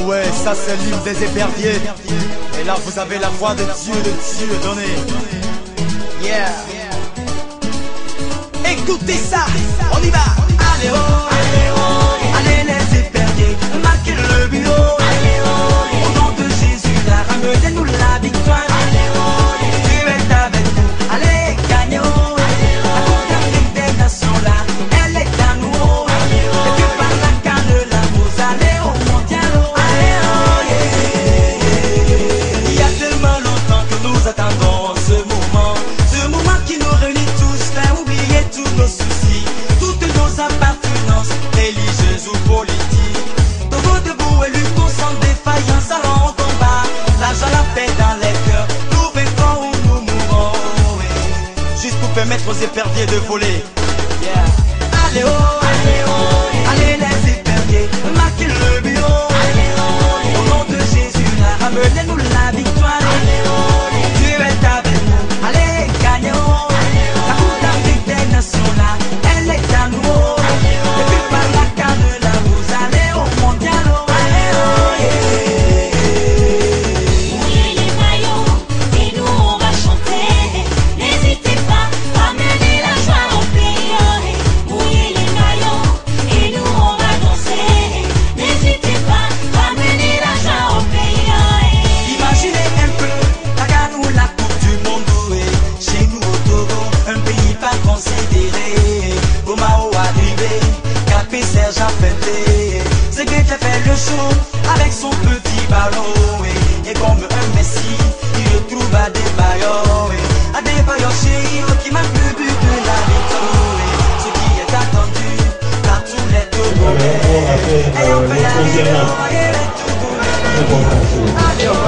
ouais, ça c'est l'hymne des éperviers. Et là vous avez la voix de Dieu donnée. Yeah. Écoutez ça, on y va. Allez oh, allez les éperviers, marquez le but oh. Au nom de Jésus, là, ramenez-nous la victoire. Dieu est avec nous, allez gagnons. La Coupe d'Afrique des Nations là, elle est à nous oh. Et que par la canne là, vous allez au mondial oh. Il y a tellement longtemps que nous attendons ce moment qui nous réunit tous, fait oublier tous nos soucis, toutes nos appartenances, religieuses ou politiques. Debout, debout et luttons sans défaillance, allons au combat. L'argent, la paix dans les cœurs, nous vaincrons ou nous mourrons. Juste pour permettre aux éperviers de voler. Yeah. Allez oh, allez les éperviers, marquez le but oh. Au nom de Jésus, là, ramenez-nous la victoire. Dieu est avec nous, allez gagnons. La Coupe d'Afrique des Nations là, elle est à nous. Et puis par la canne là, vous allez au mondial. Mouillez les maillots et nous on va chanter. N'hésitez pas, ramenez la joie au pays. Mouillez les maillots et nous on va danser. N'hésitez pas, ramenez la joie au pays. Imaginez un peu la canne ou la Coupe du monde. Chez nous au Togo, un pays pas considéré. Au Mao arrivé, Capé Serge a fêté. C'est que t'as fait le show avec son petit ballon. Et comme un Messi, il le trouve à des baillots. À des baillots chéris qui marque le but de la victoire. Ce qui est attendu par tous les Togolais. Et on peut y arriver, les Togolais. Allez, on va.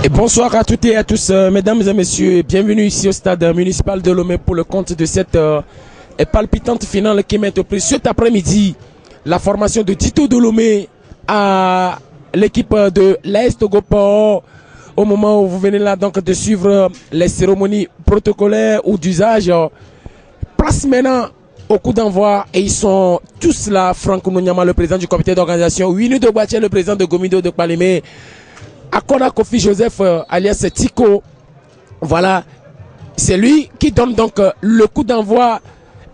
Et bonsoir à toutes et à tous, mesdames et messieurs, bienvenue ici au stade municipal de Lomé pour le compte de cette palpitante finale qui met au prix cet après-midi la formation de Dito de Lomé à l'équipe de l'AS Togo Port. Au moment où vous venez là donc de suivre les cérémonies protocolaires ou d'usage, place maintenant au coup d'envoi et ils sont tous là. Franck Nouniama, le président du comité d'organisation, Winu Dogbache, le président de Gomido de Palimé, Akona Kofi Joseph alias Tico, voilà, c'est lui qui donne donc le coup d'envoi.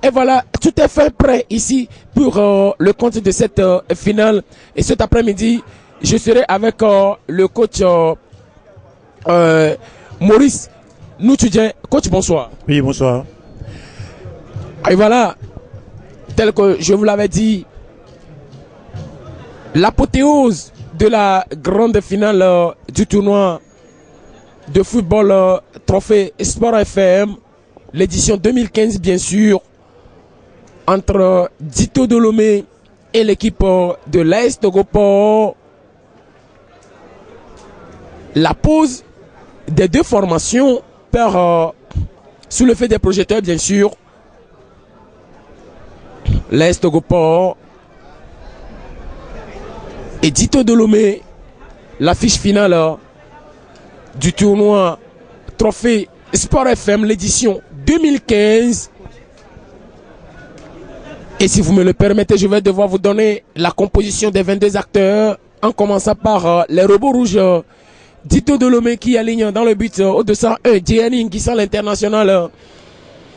Et voilà, tout est fait prêt ici pour le compte de cette finale. Et cet après-midi, je serai avec le coach Maurice Noutudien. Coach, bonsoir. Oui, bonsoir. Et voilà, tel que je vous l'avais dit, l'apothéose de la grande finale du tournoi de football Trophée Sport FM, l'édition 2015 bien sûr, entre Dito de Lomé et l'équipe de l'AS Togo Port. La pause des deux formations par sous le fait des projecteurs bien sûr. L'AS Togo Port et Dito de Lomé, l'affiche finale du tournoi Trophée Sport FM, l'édition 2015. Et si vous me le permettez, je vais devoir vous donner la composition des 22 acteurs, en commençant par les robots rouges. Dito de Lomé qui aligne dans le but au 201, Djeaning qui sent l'international.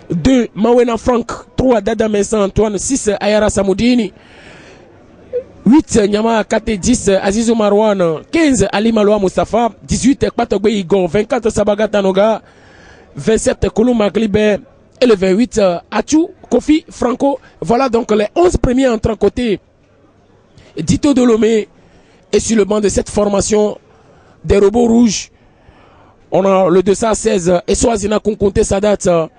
2, Mawena Frank. 3, Dada Messa Antoine. 6, Ayara Samoudini. 8, Nyama Kate. 10, Azizou Marwan. 15, Ali Maloa Mustafa. 18, Patogbe Igor. 24, Sabaga Tanoga. 27, Koulou Maglibe. Et le 28, Achou Kofi Franco. Voilà donc les 11 premiers entrants côté Dito de Lomé. Et sur le banc de cette formation des robots rouges, on a le 216 Eswazina Kunkunte Sadat.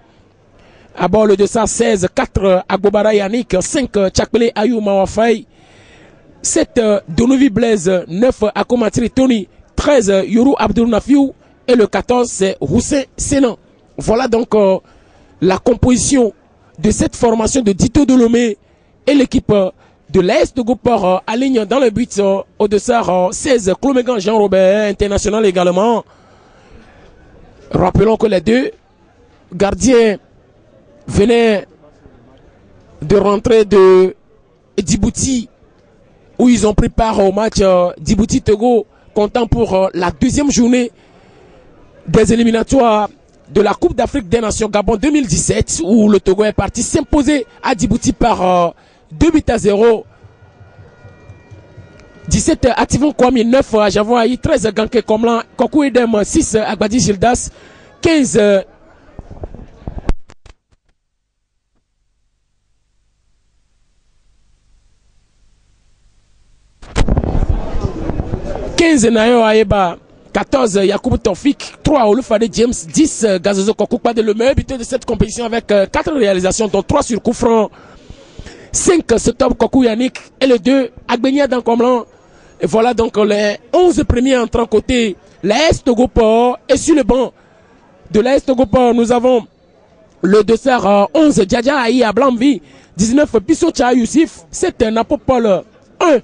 À bord le 216, 4 Agbobara Yannick, 5 Tchakpele Ayou Mawafai, 7 Donovi Blaise, 9 Akomatri Tony, 13 Yourou Abdul Nafiou et le 14 c'est Hussein Sénan. Voilà donc la composition de cette formation de Dito de Lomé et l'équipe de l'AS Togo Port aligne dans le but au dessert 16 Clomégan Jean-Robert, international également. Rappelons que les deux gardiens venaient de rentrer de Djibouti où ils ont pris part au match Djibouti-Togo comptant pour la deuxième journée des éliminatoires de la Coupe d'Afrique des Nations Gabon 2017 où le Togo est parti s'imposer à Djibouti par 2-0. 17 Activon Kwame, 9 Javon Aïe, 13 Ganke Komlan, Kokou Edem, 6 Agbadi Gildas, 15 Nayo Aeba, 14 Yacoub Tofik, 3 Olufade James, 10 Gazozo Kokoupa de le meilleur buteur de cette compétition avec 4 réalisations dont 3 sur coup franc, 5 Stop Kokou Yannick et le 2 Agbenia Dankomlan. Et voilà donc les 11 premiers entrants côté l'AS Togo Port. Et sur le banc de l'AS Togo Port, nous avons le dessert 11 Djadja Aïe à Blambi, 19 Pisso Tcha Youssif, 7 Napopol, 1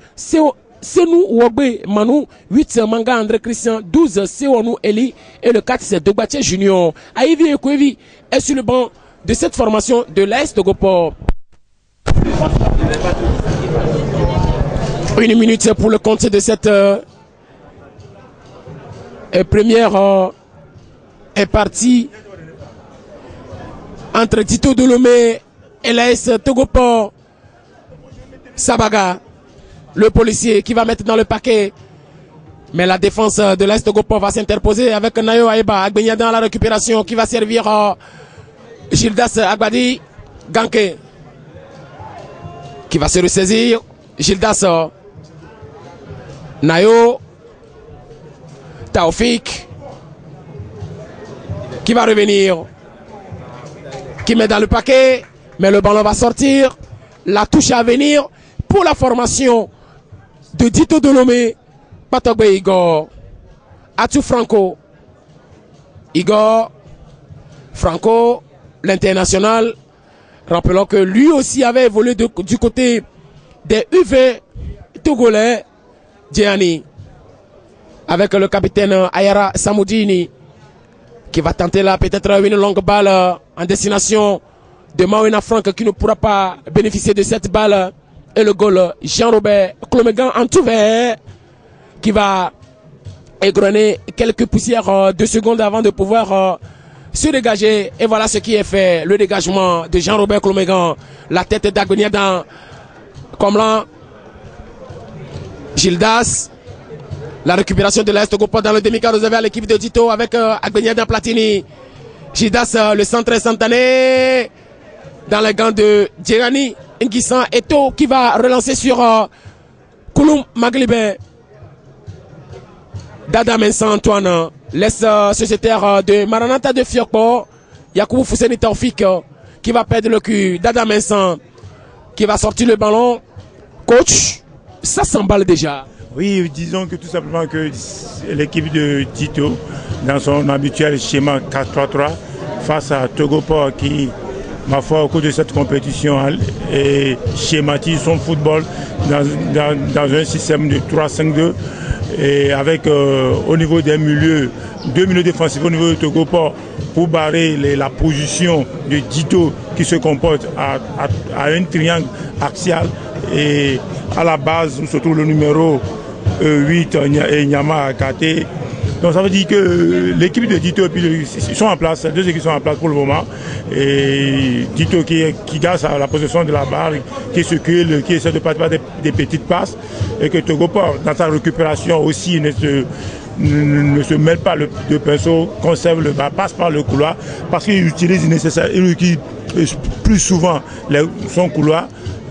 Senou Wogbe Manu, 8 Manga André Christian, 12 Seonou Eli et le 4 c'est Dogbache Junior. Aïvi et Kouevi est sur le banc de cette formation de l'AS Togo Port. 1 minute pour le compte de cette première partie entre Dito de Lomé et l'AS Togo Port. Sabaga, le policier qui va mettre dans le paquet. Mais la défense de l'AS Togo Port va s'interposer avec Nayo Aeba. Agbenya dans la récupération qui va servir Gildas Agbadi Ganke qui va se ressaisir. Gildas Nayo Taoufik qui va revenir, qui met dans le paquet, mais le ballon va sortir. La touche à venir pour la formation de Dito de Lomé. Patogbe Igor Atou Franco. Igor Franco, l'international. Rappelons que lui aussi avait évolué du côté des U20 togolais. Djehani. Avec le capitaine Ayara Samoudini. Qui va tenter là peut-être une longue balle en destination de Mawina Franck qui ne pourra pas bénéficier de cette balle. Et le goal, Jean-Robert Clomegan en tout vert qui va égrener quelques poussières de secondes avant de pouvoir se dégager. Et voilà ce qui est fait. Le dégagement de Jean-Robert Clomegan. La tête d'Agonia dans Comlan. Gildas. La récupération de l'Est Gopa dans le demi-quart réservé à l'équipe de Dito avec Agbeniada Platini. Gildas, le centre instantané dans les gants de Djerani Nguissan Eto qui va relancer sur Kouloum Maglibé. Dada Mensan Antoine, l'ex-sociétaire de Maranata de Fiokpo. Yakoubou Fousseni Taoufik qui va perdre le cul. Dada Mensan qui va sortir le ballon. Coach, ça s'emballe déjà. Oui, disons que tout simplement que l'équipe de Tito, dans son habituel schéma 4-3-3, face à Togopor qui, ma foi, au cours de cette compétition, schématise son football dans un système de 3-5-2, et avec au niveau des milieux, 2 milieux défensifs au niveau de Togopor pour barrer la position de Tito qui se comporte à un triangle axial, et à la base où se trouve le numéro 8 et Nyama Akate. Donc ça veut dire que l'équipe de Dito, ils sont en place, deux équipes sont en place pour le moment. Et Dito qui garde la possession de la barre, qui circule, qui essaie de participer des petites passes. Et que Togopor, dans sa récupération aussi, ne se mêle pas de pinceau, conserve le bas, passe par le couloir, parce qu'il utilise il utilise plus souvent son couloir.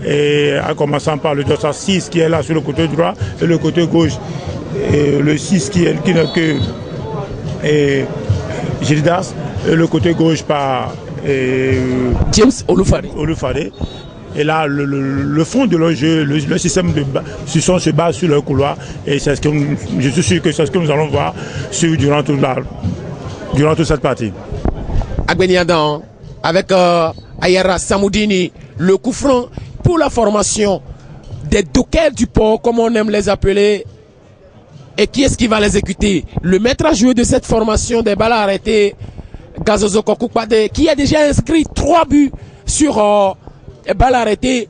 Et en commençant par le dossard 6 qui est là sur le côté droit et le côté gauche, et le 6 qui n'est que Gildas, et le côté gauche par James Olufade. Et là, le fond de leur jeu, le système de se base sur le couloir, et c'est ce que je suis sûr que c'est ce que nous allons voir durant toute cette partie. Agbeniadan avec Ayara Samoudini, le coup franc pour la formation des dockers du port, comme on aime les appeler. Et qui est-ce qui va l'exécuter? Le maître à jouer de cette formation des balles arrêtées, Gazozo Kokukpade, qui a déjà inscrit 3 buts sur balles arrêtées.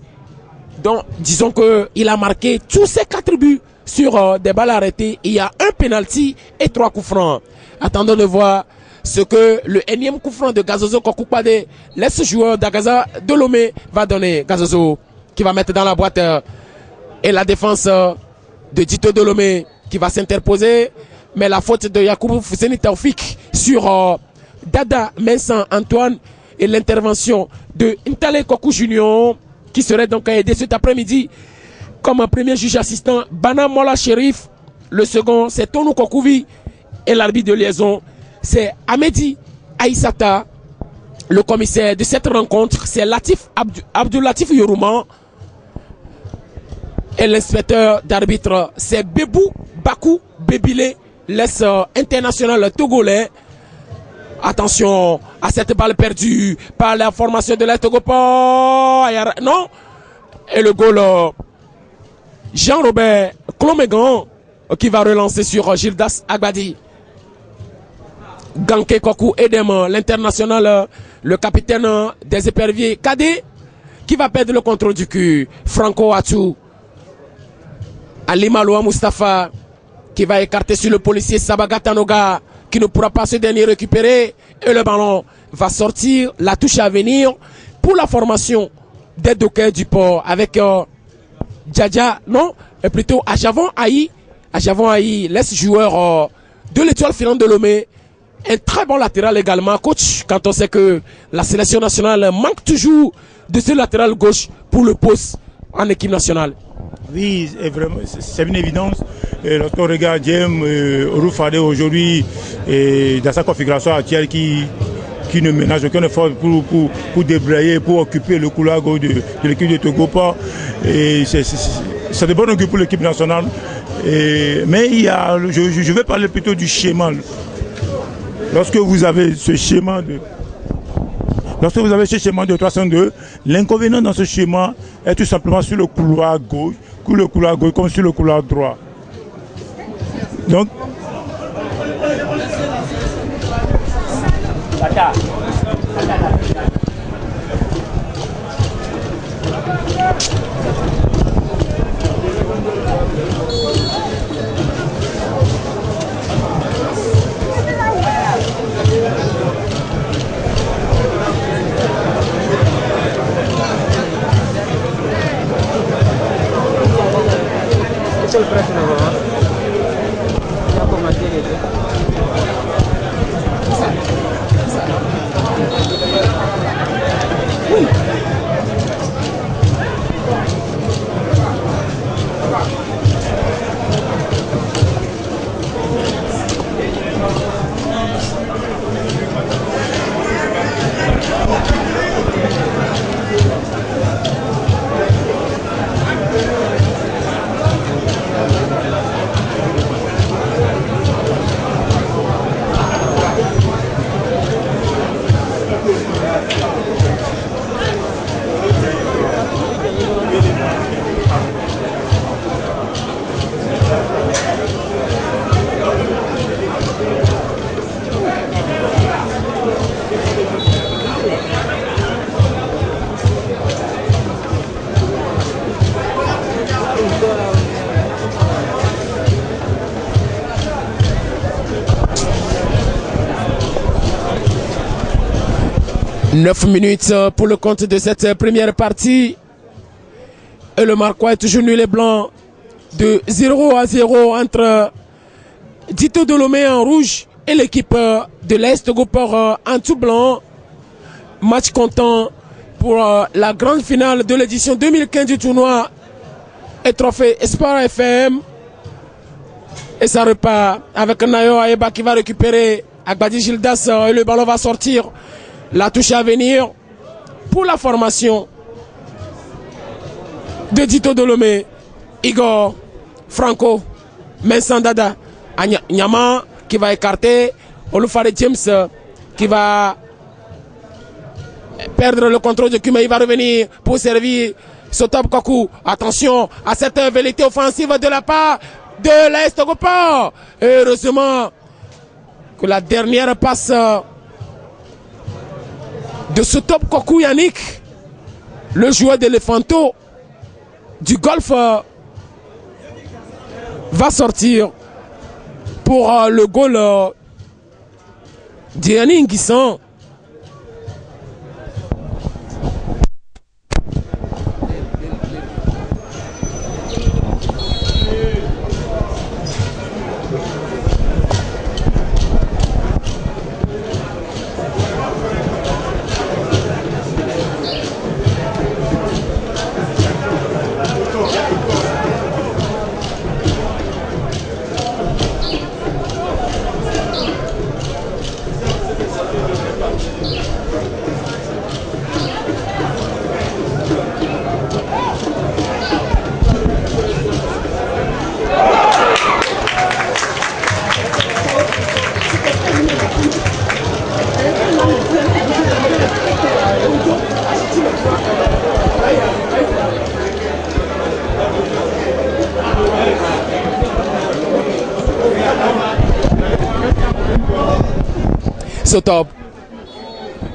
Donc, disons qu'il a marqué tous ses 4 buts sur des balles arrêtées. Il y a un penalty et 3 coups francs. Attendons de voir ce que le énième coup franc de Gazozo Kokukpade, l'ex-joueur d'Agaza de Lomé, va donner. Gazozo qui va mettre dans la boîte et la défense de Dito Delomé qui va s'interposer, mais la faute de Yakoubou Fousseni Taoufik sur Dada Mensan Antoine et l'intervention de Ntale Kokou Junior qui serait donc aidé cet après-midi comme un premier juge assistant Bana Mola Sherif. Le second c'est Tonou Kokouvi et l'arbitre de liaison c'est Amedi Aïssata. Le commissaire de cette rencontre c'est Abdoulatif Yorouman. Et l'inspecteur d'arbitre, c'est Bebou Bakou Bebile, l'ex-international togolais. Attention à cette balle perdue par la formation de l'Est Togopor. Non. Et le goal, Jean-Robert Clomegan, qui va relancer sur Gildas Agbadi. Ganke Kokou Edem, l'international, le capitaine des éperviers Kadé, qui va perdre le contrôle du cul. Franco Atou. Ali Maloua Mustafa qui va écarter sur le policier Sabaga Tanoga qui ne pourra pas ce dernier récupérer et le ballon va sortir. La touche à venir pour la formation des dockers du port avec Djadja, non, et plutôt Ajavon Aïe, l'ex-joueur de l'Étoile filante de Lomé. Un très bon latéral également, coach, quand on sait que la sélection nationale manque toujours de ce latéral gauche pour le poste en équipe nationale. Oui, c'est une évidence. Lorsqu'on regarde James Olufade aujourd'hui, dans sa configuration actuelle, qui ne ménage aucun effort pour débrayer, pour occuper le couloir gauche de l'équipe de Togopor. Et c'est de bon augure pour l'équipe nationale. Mais il y a, je vais parler plutôt du schéma. Lorsque vous avez ce schéma de 302, l'inconvénient dans ce schéma est tout simplement sur le couloir gauche, comme sur le couloir droit. Donc, Neuf minutes pour le compte de cette première partie. Et le Marquois est toujours nul et blanc de 0-0 entre Dito Dolomé en rouge et l'équipe de l'Est Gopor en tout blanc. Match comptant pour la grande finale de l'édition 2015 du tournoi et trophée Espoir FM. Et ça repart avec Nayo Aeba qui va récupérer Agbadi Gildas et le ballon va sortir. La touche à venir pour la formation de Dito Dolomé. Igor Franco Mensandada Nyama qui va écarter Olufare James qui va perdre le contrôle de Kume. Il va revenir pour servir Sotop Koku. Attention à cette velléité offensive de la part de l'Est Gopor. Heureusement que la dernière passe de Sotop Koku Yannick, le joueur d'Elephanto du golf, va sortir pour le goal d'Yannick Guisson. Sotop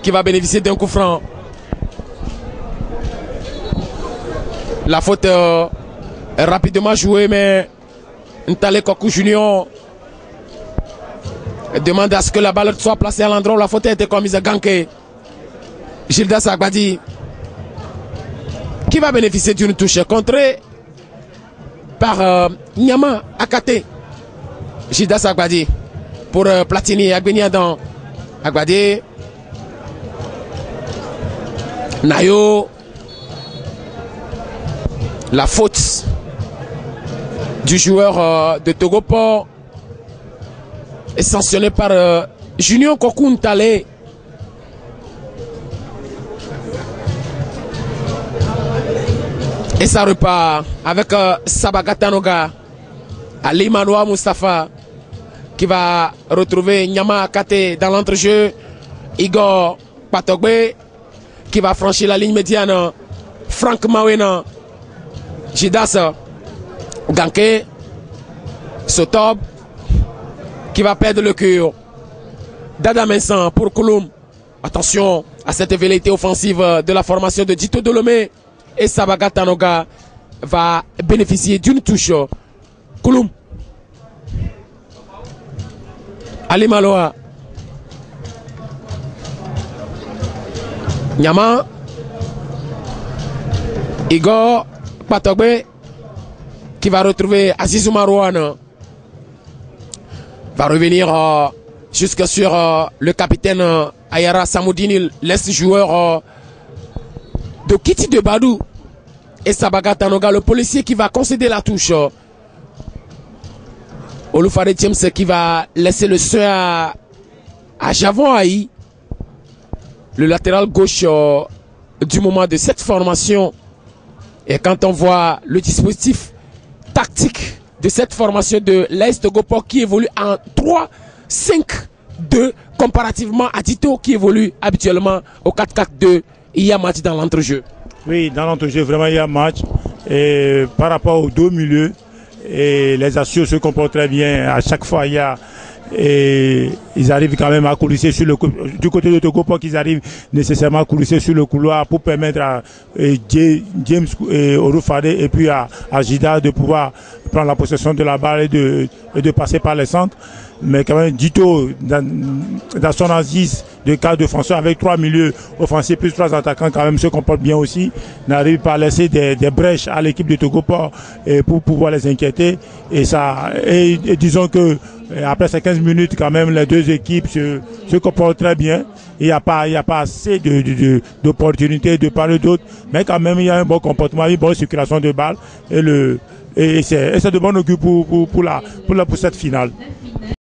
qui va bénéficier d'un coup franc. La faute est rapidement jouée, mais Ntale Koku Junior demande à ce que la balle soit placée à l'endroit où la faute a été commise. Ganke Gildas Agbadi qui va bénéficier d'une touche contrée par Nyama Akate. Gildas Agbadi pour Platini Agbeni Adam. Agbadi Nayo, la faute du joueur de Togopor est sanctionnée par Junior Koku Ntale. Et ça repart avec Sabaga Tanoga, Ali Manoa Mustafa qui va retrouver Nyama Kate dans l'entrejeu. Igor Patogbe qui va franchir la ligne médiane. Frank Mawena, Jidas Ganke, Sotob qui va perdre le cœur. Dada Mensan pour Kouloum. Attention à cette velléité offensive de la formation de Dito Dolomé. Et Sabaga Tanoga va bénéficier d'une touche. Kouloum. Ali Maloa. Nyama. Igor Patogbe qui va retrouver Azizou Marouane. Va revenir jusque sur le capitaine Ayara Samoudini, l'ex-joueur de Kiti de Badou. Et Sabaga Tanoga, le policier qui va concéder la touche. Olufare James qui va laisser le soin à Javon Aïe, le latéral gauche du moment de cette formation. Et quand on voit le dispositif tactique de cette formation de l'Est Gopor qui évolue en 3-5-2 comparativement à Dito qui évolue habituellement au 4-4-2, il y a match dans l'entrejeu. Oui, dans l'entrejeu, vraiment il y a match. Et par rapport aux deux milieux, et les Assios se comportent très bien. À chaque fois, il y a et ils arrivent quand même à coulisser sur le du côté de Togopo, qu'ils arrivent nécessairement à coulisser sur le couloir pour permettre à James Orufade et puis à Jida de pouvoir prendre la possession de la balle et de passer par les centres. Mais quand même Dito dans son assise de cadre défenseur avec 3 milieux offensifs plus 3 attaquants quand même se comporte bien aussi, n'arrive pas à laisser des brèches à l'équipe de Togopo pour pouvoir les inquiéter et disons que après ces 15 minutes quand même les deux équipes se comportent très bien. Il n'y a pas assez d'opportunités de part et d'autre, mais quand même il y a un bon comportement, une bonne circulation de balles et c'est de bon augure pour cette finale.